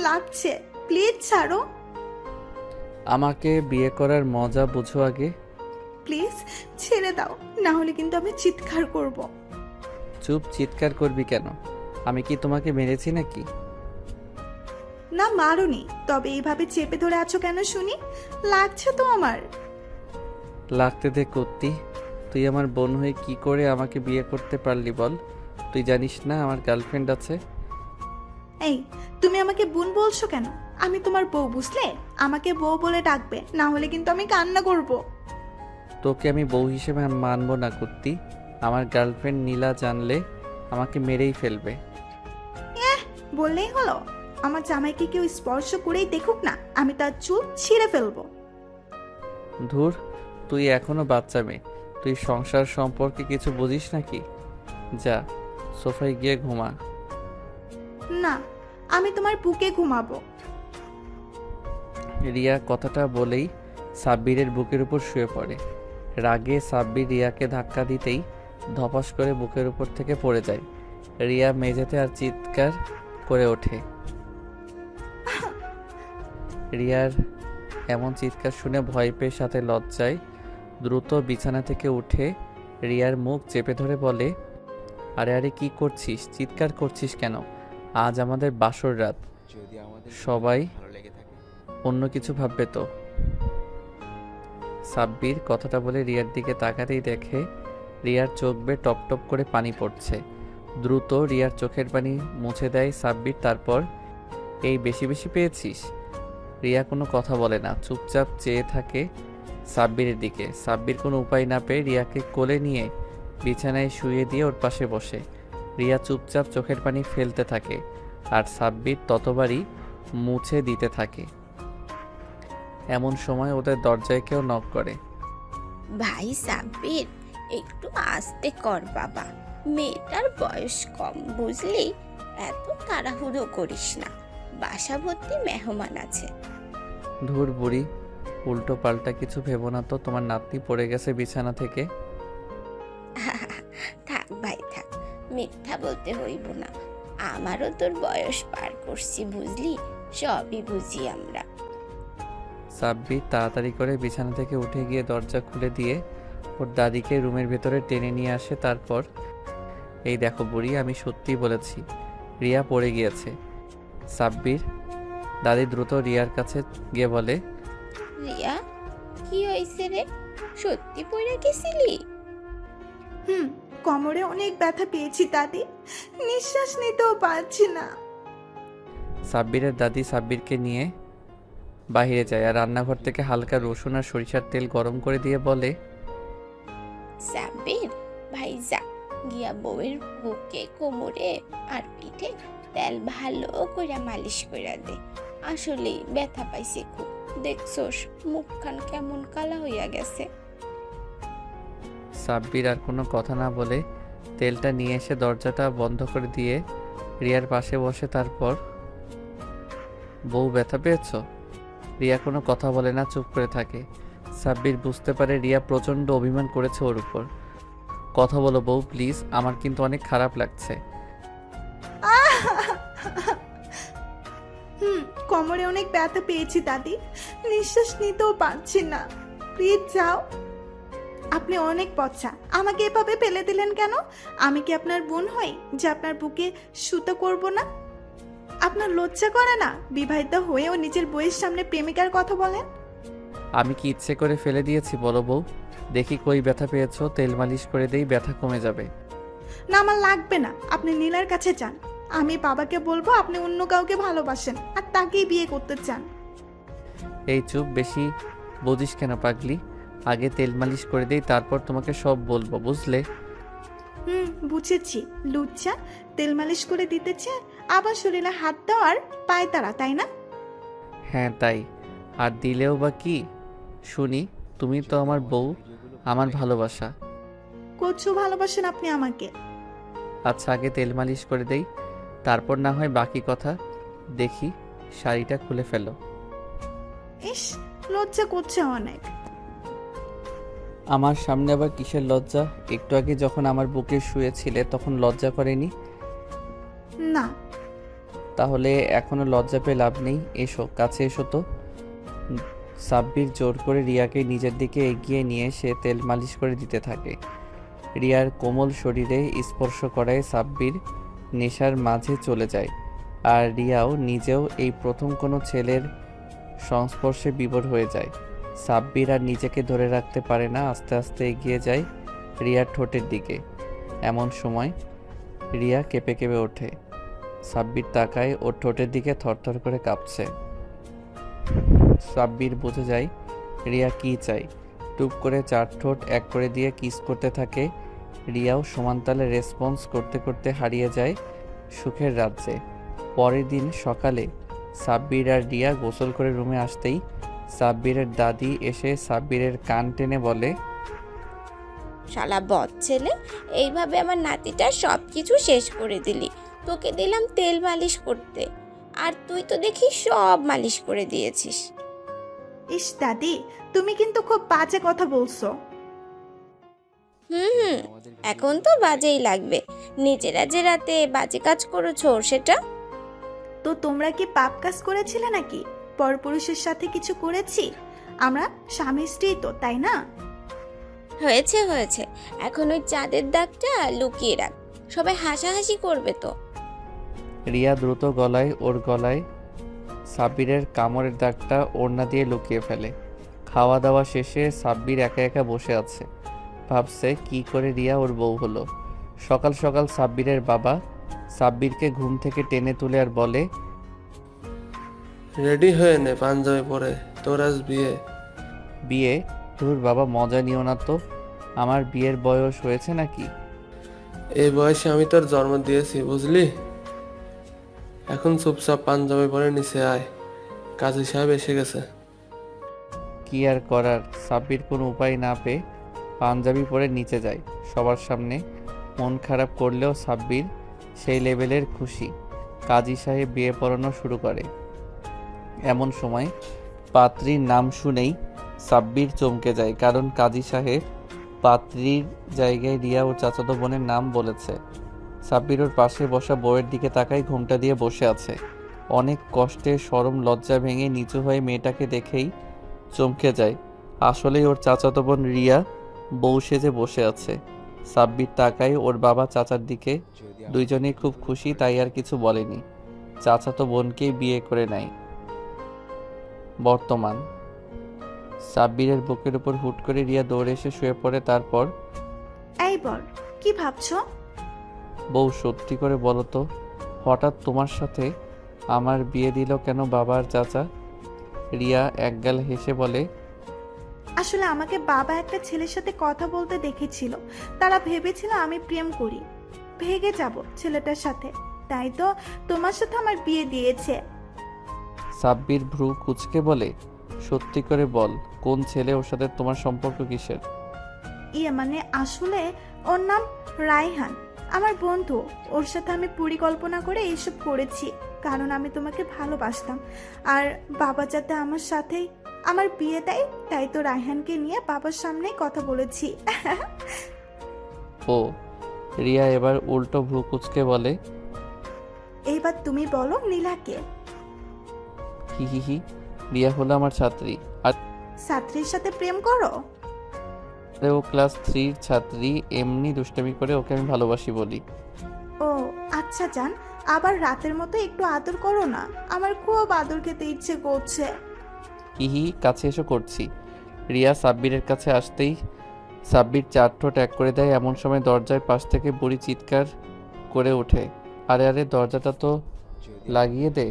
লাগছে, প্লিজ ছাড়ো। আমাকে বিয়ে করার মজা বুঝো আগে। প্লিজ ছেড়ে দাও, না হলে কিন্তু আমি চিৎকার করব। চুপ, চিৎকার করবি কেন? আমি কি তোমাকে মেরেছি নাকি? না মারোনি, তবে এইভাবে চেপে ধরে আছো কেন শুনি? লাগছে তো আমার। লাগতে দে কুত্তি। তুই আমার বোন হয়ে কি করে আমাকে বিয়ে করতে পারলি বল? তুই জানিস না আমার গার্লফ্রেন্ড আছে? এই, তুমি আমাকে বোন বলছো কেন? আমি তোমার বউ, বুঝলে? আমাকে বউ বলে ডাকবে, না হলে কিন্তু আমি কান্না করব। তোকে আমি বউ হিসেবে মানবো না কুত্তি। আমার গার্লফ্রেন্ড নীলা জানলে আমাকে মেরেই ফেলবে। বললেই হলো? আমার জামাইকে কেউ স্পর্শ করেই দেখুক না, আমি তার চুল ছিঁড়ে ফেলবো। ধুর, তুই এখনো বাচ্চা মেয়ে। তুই সংসার সম্পর্কে কিছু বুঝিস নাকি? যা, সোফায় গিয়ে ঘুমা। না, আমি তোমার বুকে ঘুমাবো। রিয়া কথাটা বলেই সাব্বিরের বুকের উপর শুয়ে পড়ে। রাগে সাব্বির রিয়াকে ধাক্কা দিতেই ধপাস করে বুকের উপর থেকে পড়ে যায়। রিয়া মেঝেতে আর চিৎকার করে ওঠে। রিয়ার এমন চিৎকার শুনে ভয় পেয়ে সাথে লজ্জায় দ্রুত বিছানা থেকে উঠে রিয়ার মুখ চেপে ধরে বলে, আরে আরে কি করছিস? চিৎকার করছিস কেন? আজ আমাদের বাসর রাত, সবাই অন্য কিছু ভাববে তো। সাব্বির কথাটা বলে রিয়ার দিকে তাকাতেই দেখে রিয়ার চোখ বেয়ে টপ টপ করে পানি পড়ছে। দ্রুত রিয়ার চোখের পানি মুছে দেয় সাব্বির। তারপর, এই বেশি বেশি পেয়েছিস? রিয়া কোনো কথা বলে না, চুপচাপ চেয়ে থাকে সাব্বিরের দিকে। সাব্বির কোনো উপায় না পেয়ে রিয়াকে কোলে নিয়ে বিছানায় শুয়ে দিয়ে ওর পাশে বসে। রিয়া চুপচাপ চোখের পানি ফেলতে থাকে আর সাব্বির ততবারই মুছে দিতে থাকে। এমন সময় ওদের দরজায় কেউ নক করে। ভাই সাব্বির, একটু আস্তে কর বাবা, মেয়েটার বয়স কম বুঝলি, এত তাড়াহুড়ো করিস না, বাসা ভর্তি মেহমান আছে। ধুর বুড়ি, উল্টো পাল্টা কিছু ভেবো না তো। তোমার নাতনি পড়ে গেছে বিছানা থেকে। থাক ভাই থাক, মিথ্যা বলতে হইব না, আমারও তোর বয়স পার করছি বুঝলি, সবই বুঝি আমরা। সাব্বির তাড়াতাড়ি করে বিছানা থেকে উঠে গিয়ে দরজা খুলে দিয়ে ওর দাদিকে রুমের ভেতরে টেনে নিয়ে আসে। তারপর, এই দেখো বুড়ি, আমি সত্যিই বলেছি, রিয়া পড়ে গিয়েছে। সাব্বির দাদি দ্রুত রিয়ার কাছে গিয়ে বলে, রিয়া, কি হয়েছে রে? সত্যি পড়ে গেছিলি? কোমরে অনেক ব্যথা পেয়েছি দাদি, নিঃশ্বাস নিতেও পারছি না। সাব্বিরের দাদি সাব্বিরকে নিয়ে বাইরে যায় আর রান্নাঘর থেকে হালকা রসুন আর সরিষার তেল গরম করে দিয়ে বলে, সাব্বির ভাই যা, গিয়া বউয়ের বুকে, কোমরে আর পিঠে তেল ভালো করে মালিশ করে দে, আসলে ব্যথা পাইছে খুব, দেখছোস মুখখান কেমন কালা হইয়া গেছে। সাব্বির আর কোনো কথা না বলে তেলটা নিয়ে এসে দরজাটা বন্ধ করে দিয়ে রিয়ার পাশে বসে। তারপর, বউ ব্যথা পেয়েছ? রিয়া কোনো কথা বলে না, চুপ করে থাকে। সাব্বির বুঝতে পারে রিয়া প্রচণ্ড অভিমান করেছে ওর উপর। কথা বলো বউ প্লিজ, আমার কিন্তু অনেক খারাপ লাগছে। কোমরে অনেক ব্যথা পেয়েছি দাদি, নিঃশ্বাস নিতেও পারছি না, প্লিজ যাও। আপনি অনেক পচা, আমাকে এভাবে ফেলে দিলেন কেন? আমি কি আপনার বোন হই যে আপনার বুকে শুতে করব না? আপনার লজ্জা করে না বিবাহিতা হয়েও নিজের বইয়ের সামনে প্রেমিকার কথা বলেন? আমি কি ইচ্ছে করে ফেলে দিয়েছি বলো বউ? দেখি কই ব্যথা পেয়েছো, তেল মালিশ করে দেই, ব্যথা কমে যাবে। না, আমার লাগবে না, আপনি নীলার কাছে যান। আমি বাবাকে বলবো আপনি অন্য কাউকে ভালোবাসেন আর তাকেই বিয়ে করতে চান। এই চুপ, বেশি বুঝিস কেন পাগলি? আগে তেল মালিশ করে দেই, তারপর তোমাকে সব বলবো, বুঝলে? বুঝেছি, লুচ্চা। তেল মালিশ করে দিতেছে, আবার শরীরে হাত দেওয়ার পায় তারা, তাই না? হ্যাঁ তাই, আর দিলেও বা কি শুনি? তুমি তো আমার বউ, আমার ভালোবাসা। কচু ভালোবাসেন আপনি আমাকে? আচ্ছা আগে তেল মালিশ করে দেই, তারপর না হয় বাকি কথা। দেখি শাড়িটা খুলে ফেলো। ইস, লজ্জা করছে অনেক। আমার সামনে আবার কিসের লজ্জা? একটু আগে যখন আমার বুকে শুয়েছিলে তখন লজ্জা করেনি? না। তাহলে এখনো লজ্জা পেয়ে লাভ নেই, এসো কাছে এসো তো। সাব্বির জোর করে রিয়াকে নিজের দিকে এগিয়ে নিয়ে সে তেল মালিশ করে দিতে থাকে। রিয়ার কোমল শরীরে স্পর্শ করায় সাব্বির নেশার মাঝে চলে যায়। আর রিয়াও নিজেও এই প্রথম কোনো ছেলের সংস্পর্শে বিভোর হয়ে যায়। সাব্বির আর নিজেকে ধরে রাখতে পারে না, আস্তে আস্তে এগিয়ে যায় রিয়ার ঠোঁটের দিকে। এমন সময় রিয়া কেঁপে কেঁপে ওঠে। সাব্বির তাকায় ওর ঠোঁটের দিকে, থরথর করে কাঁপছে। সাব্বির বুঝে যায় রিয়া কী চায়। টুপ করে 4 ঠোঁট এক করে দিয়ে কিস করতে থাকে। রিয়াও সমানতালে রেসপন্স করতে করতে হারিয়ে যায় সুখের রাজ্যে। পরের দিন সকালে সাব্বির আর রিয়া গোসল করে রুমে আসতেই সাব্বিরের দাদি এসে সাব্বিরের কান টেনে বলে, শালা বদ ছেলে, এইভাবে আমার নাতিটার সব কিছু শেষ করে দিলি। তোকে দিলাম তেল মালিশ করতে, আর তুই তো দেখি সব মালিশ করে দিয়েছিস। ইস দাদি, তুমি কিন্তু খুব বাজে কথা বলছো। হুম, এখন তো বাজেই লাগবে। নিজেরা যে রাতে বাজে কাজ করেছো সেটা। তো তোমরা কি পাপ কাজ করেছিলে নাকি? পরপুরুষের সাথে কিছু করেছি? আমরা স্বামী স্ত্রী তো, তাই না? হয়েছে হয়েছে, এখন ওই চাঁদের দাগটা লুকিয়ে রাখ, সবাই হাসাহাসি করবে তো। রিয়া দ্রুত গলায় ওর গলায় সাব্বিরের কামড়ের দাগটা ওড়না দিয়ে লুকিয়ে ফেলে। খাওয়া দাওয়া শেষে সাব্বির একা একা বসে আছে, ভাবছে কি করে রিয়া ওর বউ হলো। সকাল সকাল সাব্বিরের বাবা সাব্বিরকে ঘুম থেকে টেনে তুলে আর বলে, রেডি হয়ে নে, পাঞ্জাবি পরে, তোর আজ বিয়ে। বিয়ে? তোর বাবা, মজা নিও না তো। আমার বিয়ের বয়স হয়েছে নাকি? এই বয়সে আমি তোর জন্ম দিয়েছি, বুঝলি? এখন চুপচাপ পাঞ্জাবি পরে নিচে আয়, কাজী সাহেব এসে গেছে। কি আর করার, সাব্বির কোনো উপায় না পেয়ে পাঞ্জাবি পরে নিচে যায় সবার সামনে। মন খারাপ করলেও সাব্বির সেই লেভেলের খুশি। কাজী সাহেব বিয়ে পড়ানো শুরু করে। এমন সময় পাত্রীর নাম শুনেই সাব্বির চমকে যায়, কারণ কাজী সাহেব পাত্রীর জায়গায় রিয়া ও চাচাতো বোনের নাম বলেছে। সাব্বির ওর পাশে বসা বউয়ের দিকে তাকায়, ঘোমটা দিয়ে বসে আছে। অনেক কষ্টে শরম লজ্জা ভেঙে নিচু হয়ে মেয়েটাকে দেখেই চমকে যায়। আসলেই ওর চাচাতো বোন রিয়া বউ সেজে বসে আছে। সাব্বির তাকায় ওর বাবা চাচার দিকে, দুইজনেই খুব খুশি, তাই আর কিছু বলেনি। চাচাতো বোনকেই বিয়ে করে নেয়। বর্তমান সাব্বিরের বুকের উপর হুট করে রিয়া দৌড়ে এসে শুয়ে পড়ে। তারপর, এই বল, কি ভাবছো? বউ সত্যি করে বলো তো, হঠাৎ তোমার সাথে আমার বিয়ে দিল কেন বাবা আর চাচা? রিয়া একগাল হেসে বলে, আসলে আমাকে বাবা একটা ছেলের সাথে কথা বলতে দেখেছিল। তারা ভেবেছিল আমি প্রেম করি, ভেগে যাব ছেলেটার সাথে, তাই তো তোমার সাথে আমার বিয়ে দিয়েছে। সাব্বির ভ্রু কুচকে বলে, সত্যি করে বল, কোন ছেলে? ওর সাথে তোমার সম্পর্ক কিসের? মানে আসলে ওর নাম রায়হান, আমার বন্ধু। ওর সাথে আমি পরিকল্পনা করে এইসব করেছি, কারণ আমি তোমাকে ভালোবাসতাম। আর বাবা যাতে আমার সাথেই আমার বিয়ে দেয়, তাই তো রায়হানকে নিয়ে বাবার সামনেই কথা বলেছি। ও, রিয়া এবার উল্টো ভ্রু কুচকে বলে, এইবার তুমি বলো নীলাকে। হি হি হি, রিয়া হলো আমার ছাত্রী। আর ছাত্রীর সাথে প্রেম করো? ও ক্লাস 3-র ছাত্রী, এমনি দুষ্টামি করে ওকে আমি ভালোবাসি বলি। ও আচ্ছা জান, আবার রাতের মতো একটু আদর করো না, আমার খুব আদর খেতে ইচ্ছে করছে। হিহি, কাছে এসো করছি। রিয়া সাব্বিরের কাছে আসতেই সাব্বির 4 ঠোঁট এক করে দেয়। এমন সময় দরজার পাশ থেকে বুড়ি চিৎকার করে ওঠে, আরে আরে, দরজাটা তো লাগিয়ে দে।